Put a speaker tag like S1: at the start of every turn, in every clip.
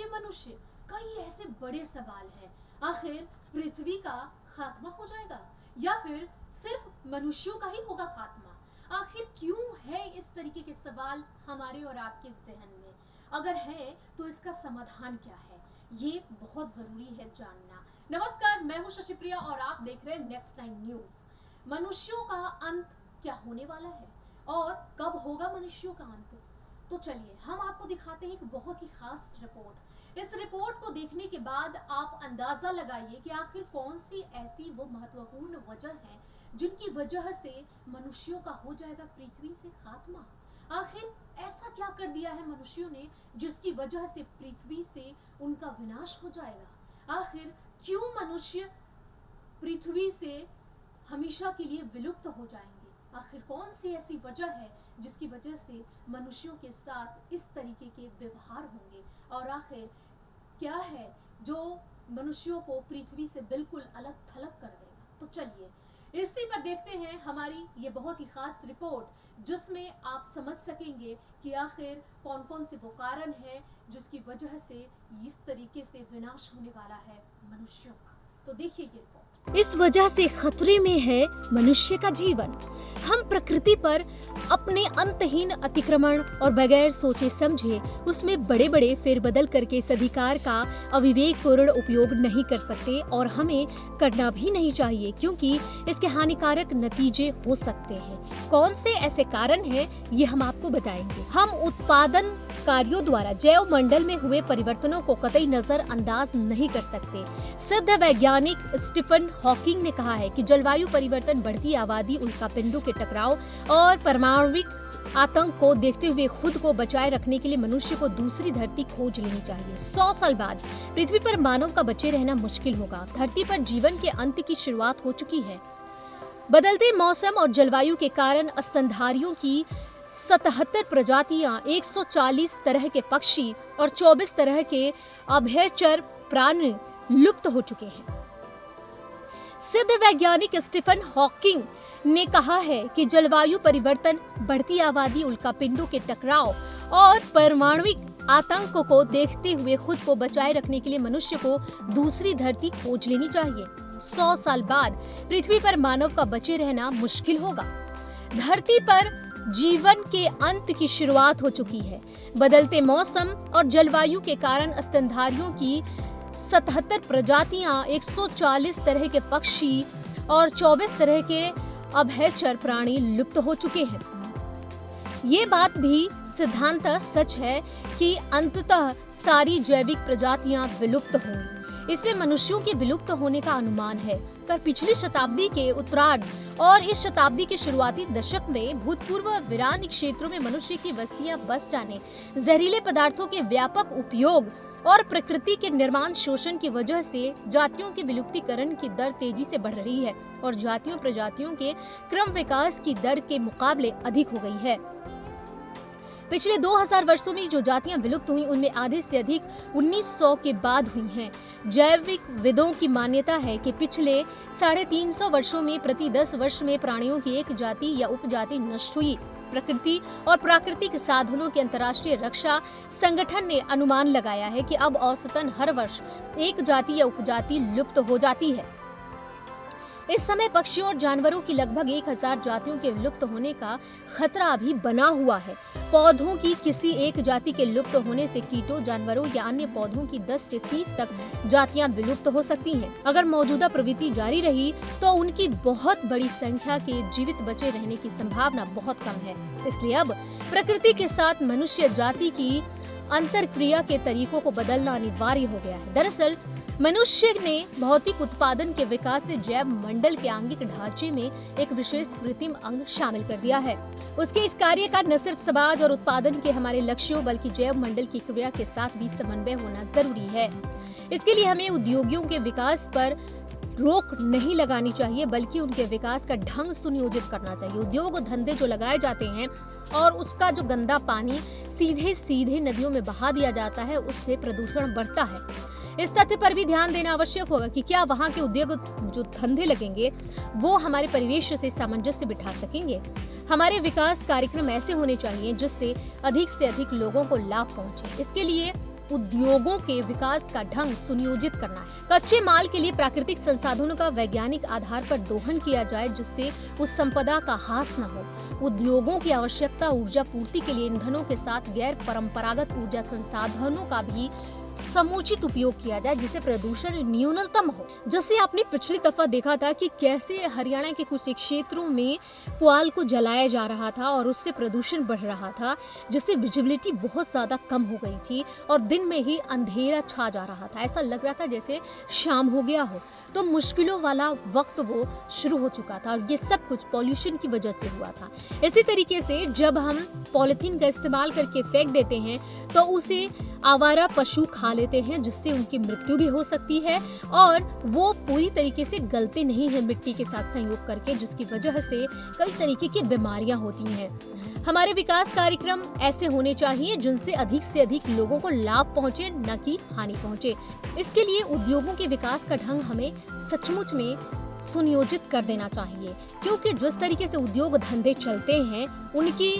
S1: ये मनुष्य? कई ऐसे बड़े सवाल हैं। आखिर पृथ्वी का खात्मा हो जाएगा या फिर सिर्फ मनुष्यों का ही होगा खात्मा? आखिर क्यों है इस तरीके के सवाल हमारे और आपके जहन में? अगर है तो इसका समाधान क्या है, ये बहुत जरूरी है जानना। नमस्कार, मैं हूं शशिप्रिया और आप देख रहे हैं नेक्स्ट 9 न्यूज। मनुष्यों का अंत क्या होने वाला है और कब होगा मनुष्यों का अंत? तो चलिए हम आपको दिखाते हैं एक बहुत ही खास रिपोर्ट। इस रिपोर्ट को देखने के बाद आप अंदाजा लगाइए कि आखिर कौन सी ऐसी वो महत्वपूर्ण वजह है जिनकी वजह से मनुष्यों का हो जाएगा पृथ्वी से खात्मा। आखिर ऐसा क्या कर दिया है मनुष्यों ने जिसकी वजह से पृथ्वी से उनका विनाश हो जाएगा? आखिर क्यों मनुष्य पृथ्वी से हमेशा के लिए विलुप्त हो जाएंगे? आखिर कौन सी ऐसी वजह है जिसकी वजह से मनुष्यों के साथ इस तरीके के व्यवहार होंगे? और आखिर क्या है जो मनुष्यों को पृथ्वी से बिल्कुल अलग थलग कर देगा? तो चलिए इसी पर देखते हैं हमारी ये बहुत ही खास रिपोर्ट, जिसमें आप समझ सकेंगे कि आखिर कौन कौन से वो कारण है जिसकी वजह से इस तरीके से विनाश होने वाला है मनुष्यों का। तो देखिए ये रिपोर्ट।
S2: इस वजह से खतरे में है मनुष्य का जीवन। हम प्रकृति पर अपने अंतहीन अतिक्रमण और बगैर सोचे समझे उसमें बड़े बड़े फेरबदल करके इस अधिकार का अविवेकपूर्ण उपयोग नहीं कर सकते और हमें करना भी नहीं चाहिए, क्योंकि इसके हानिकारक नतीजे हो सकते हैं। कौन से ऐसे कारण हैं ये हम आपको बताएंगे। हम उत्पादन कार्यों द्वारा जैव मंडल में हुए परिवर्तनों को कतई नजरअंदाज नहीं कर सकते। सिद्ध वैज्ञानिक स्टीफन हॉकिंग ने कहा है कि जलवायु परिवर्तन, बढ़ती आबादी, उल्कापिंडों के टकराव और परमाणुविक आतंक को देखते हुए खुद को बचाए रखने के लिए मनुष्य को दूसरी धरती खोज लेनी चाहिए। 100 साल बाद पृथ्वी पर मानव का बचे रहना मुश्किल होगा। धरती पर जीवन के अंत की शुरुआत हो चुकी है। बदलते मौसम और जलवायु के कारण स्तनधारियों की 77 प्रजातियां, 140 तरह के पक्षी और 24 तरह के अभयचर प्राणी लुप्त हो चुके हैं। सिद्ध वैज्ञानिक स्टीफन हॉकिंग ने कहा है कि जलवायु परिवर्तन, बढ़ती आबादी, उल्कापिंडों के टकराव और परमाणुविक आतंक को देखते हुए खुद को बचाए रखने के लिए मनुष्य को दूसरी धरती खोज लेनी चाहिए। 100 साल बाद पृथ्वी पर मानव का बचे रहना मुश्किल होगा। धरती पर जीवन के अंत की शुरुआत हो चुकी है। बदलते मौसम और जलवायु के कारण स्तनधारियों की 77 प्रजातियां, 140 तरह के पक्षी और 24 तरह के अभयचर प्राणी लुप्त हो चुके हैं। ये बात भी सिद्धांततः सच है कि अंततः सारी जैविक प्रजातियां विलुप्त होंगी। इसमें मनुष्यों के विलुप्त होने का अनुमान है, पर पिछली शताब्दी के उत्तरार्ध और इस शताब्दी के शुरुआती दशक में भूतपूर्व वीरान क्षेत्रों में मनुष्य की बस्तियां बस जाने, जहरीले पदार्थों के व्यापक उपयोग और प्रकृति के निर्माण शोषण की वजह से जातियों के विलुप्तीकरण की दर तेजी से बढ़ रही है और जातियों प्रजातियों के क्रम विकास की दर के मुकाबले अधिक हो गई है। पिछले 2000 वर्षों में जो जातियां विलुप्त हुई उनमें आधे से अधिक 1900 के बाद हुई हैं। जैविक विदों की मान्यता है कि पिछले 350 वर्षों में प्रति 10 वर्ष में प्राणियों की एक जाति या उपजाति नष्ट हुई। प्रकृति और प्राकृतिक साधनों के अंतर्राष्ट्रीय रक्षा संगठन ने अनुमान लगाया है कि अब औसतन हर वर्ष एक जाति या उपजाति लुप्त हो जाती है। इस समय पक्षियों और जानवरों की लगभग 1000 जातियों के लुप्त होने का खतरा अभी बना हुआ है। पौधों की किसी एक जाति के लुप्त होने से कीटों, जानवरों या अन्य पौधों की 10 से 30 तक जातियां विलुप्त हो सकती हैं। अगर मौजूदा प्रवृत्ति जारी रही तो उनकी बहुत बड़ी संख्या के जीवित बचे रहने की संभावना बहुत कम है। इसलिए अब प्रकृति के साथ मनुष्य जाति की अंतरक्रिया के तरीकों को बदलना अनिवार्य हो गया है। दरअसल मनुष्य ने भौतिक उत्पादन के विकास से जैव मंडल के आंगिक ढांचे में एक विशेष कृत्रिम अंग शामिल कर दिया है। उसके इस कार्य का न सिर्फ समाज और उत्पादन के हमारे लक्ष्यों बल्कि जैव मंडल की क्रिया के साथ भी समन्वय होना जरूरी है। इसके लिए हमें उद्योगों के विकास पर रोक नहीं लगानी चाहिए, बल्कि उनके विकास का ढंग सुनियोजित करना चाहिए। उद्योग धंधे जो लगाए जाते हैं और उसका जो गंदा पानी सीधे सीधे नदियों में बहा दिया जाता है, उससे प्रदूषण बढ़ता है। इस तथ्य पर भी ध्यान देना आवश्यक होगा कि क्या वहाँ के उद्योग जो धंधे लगेंगे वो हमारे परिवेश से सामंजस्य बिठा सकेंगे। हमारे विकास कार्यक्रम ऐसे होने चाहिए जिससे अधिक से अधिक लोगों को लाभ पहुंचे। इसके लिए उद्योगों के विकास का ढंग सुनियोजित करना है। कच्चे माल के लिए प्राकृतिक संसाधनों का वैज्ञानिक आधार पर दोहन किया जाए जिससे उस संपदा का हास न हो। उद्योगों की आवश्यकता ऊर्जा पूर्ति के लिए ईंधनों के साथ गैर परंपरागत ऊर्जा संसाधनों का भी समुचित उपयोग किया जाए जिससे प्रदूषण न्यूनतम हो। जैसे आपने पिछली दफा देखा था कि कैसे हरियाणा के कुछ क्षेत्रों में पुआल को जलाया जा रहा था और उससे प्रदूषण बढ़ रहा था, जिससे विजिबिलिटी बहुत ज्यादा कम हो गई थी और दिन में ही अंधेरा छा जा रहा था। ऐसा लग रहा था जैसे शाम हो गया हो। तो मुश्किलों वाला वक्त वो शुरू हो चुका था और ये सब कुछ पॉल्यूशन की वजह से हुआ था। इसी तरीके से जब हम पॉलिथीन का इस्तेमाल करके फेंक देते हैं तो उसे आवारा पशु खा लेते हैं जिससे उनकी मृत्यु भी हो सकती है और वो पूरी तरीके से गलते नहीं है मिट्टी के साथ संयोग करके, जिसकी वजह से कई तरीके की बीमारियां होती हैं। हमारे विकास कार्यक्रम ऐसे होने चाहिए जिनसे अधिक से अधिक लोगों को लाभ पहुंचे, न कि हानि पहुंचे। इसके लिए उद्योगों के विकास का ढंग हमें सचमुच में सुनियोजित कर देना चाहिए, क्योंकि जिस तरीके से उद्योग धंधे चलते हैं उनकी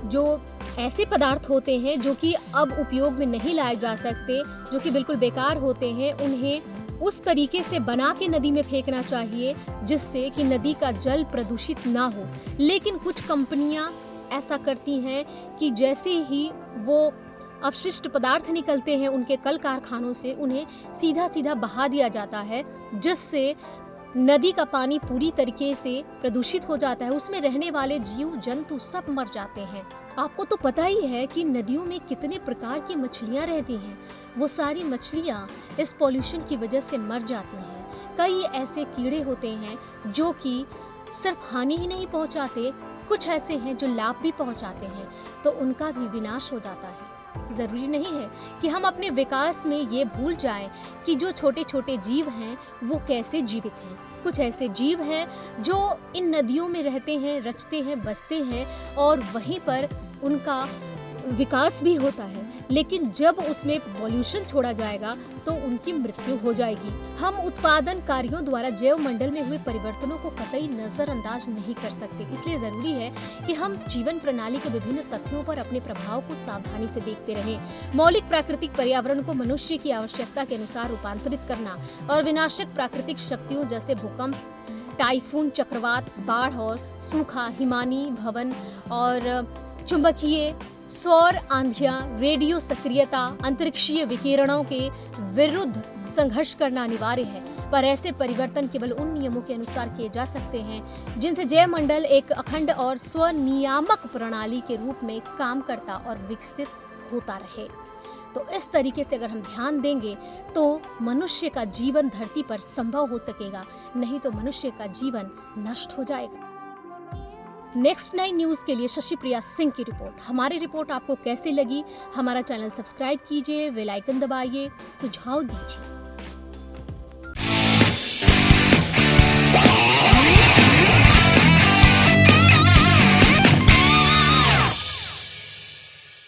S2: जो ऐसे पदार्थ होते हैं जो कि अब उपयोग में नहीं लाए जा सकते, जो कि बिल्कुल बेकार होते हैं, उन्हें उस तरीके से बना के नदी में फेंकना चाहिए जिससे कि नदी का जल प्रदूषित ना हो। लेकिन कुछ कंपनियां ऐसा करती हैं कि जैसे ही वो अपशिष्ट पदार्थ निकलते हैं उनके कल कारखानों से, उन्हें सीधा सीधा बहा दिया जाता है जिससे नदी का पानी पूरी तरीके से प्रदूषित हो जाता है। उसमें रहने वाले जीव जंतु सब मर जाते हैं। आपको तो पता ही है कि नदियों में कितने प्रकार की मछलियां रहती हैं। वो सारी मछलियां इस पॉल्यूशन की वजह से मर जाती हैं। कई ऐसे कीड़े होते हैं जो कि सिर्फ हानि ही नहीं पहुंचाते, कुछ ऐसे हैं जो लाभ भी पहुंचाते हैं, तो उनका भी विनाश हो जाता है। जरूरी नहीं है कि हम अपने विकास में ये भूल जाएं कि जो छोटे छोटे जीव हैं वो कैसे जीवित हैं। कुछ ऐसे जीव हैं जो इन नदियों में रहते हैं, रचते हैं, बसते हैं और वहीं पर उनका विकास भी होता है। लेकिन जब उसमें पॉल्यूशन छोड़ा जाएगा तो उनकी मृत्यु हो जाएगी। हम उत्पादन कार्यों द्वारा जैव मंडल में हुए परिवर्तनों को कतई नजरअंदाज नहीं कर सकते। इसलिए जरूरी है कि हम जीवन प्रणाली के विभिन्न तथ्यों पर अपने प्रभाव को सावधानी से देखते रहें। मौलिक प्राकृतिक पर्यावरण को मनुष्य की आवश्यकता के अनुसार रूपांतरित करना और विनाशक प्राकृतिक शक्तियों जैसे भूकंप, टाइफून, चक्रवात, बाढ़ और सूखा, हिमानी भवन और चुंबकीय, सौर आंधियां, रेडियो सक्रियता, अंतरिक्षीय विकिरणों के विरुद्ध संघर्ष करना अनिवार्य है। पर ऐसे परिवर्तन केवल उन नियमों के अनुसार किए जा सकते हैं जिनसे जैव मंडल एक अखंड और स्वनियामक प्रणाली के रूप में काम करता और विकसित होता रहे। तो इस तरीके से अगर हम ध्यान देंगे तो मनुष्य का जीवन धरती पर संभव हो सकेगा, नहीं तो मनुष्य का जीवन नष्ट हो जाएगा। नेक्स्ट 9 न्यूज़ के लिए शशि प्रिया सिंह की रिपोर्ट। हमारी रिपोर्ट आपको कैसी लगी? हमारा चैनल सब्सक्राइब कीजिए, बेल आइकन दबाइए, सुझाव दीजिए।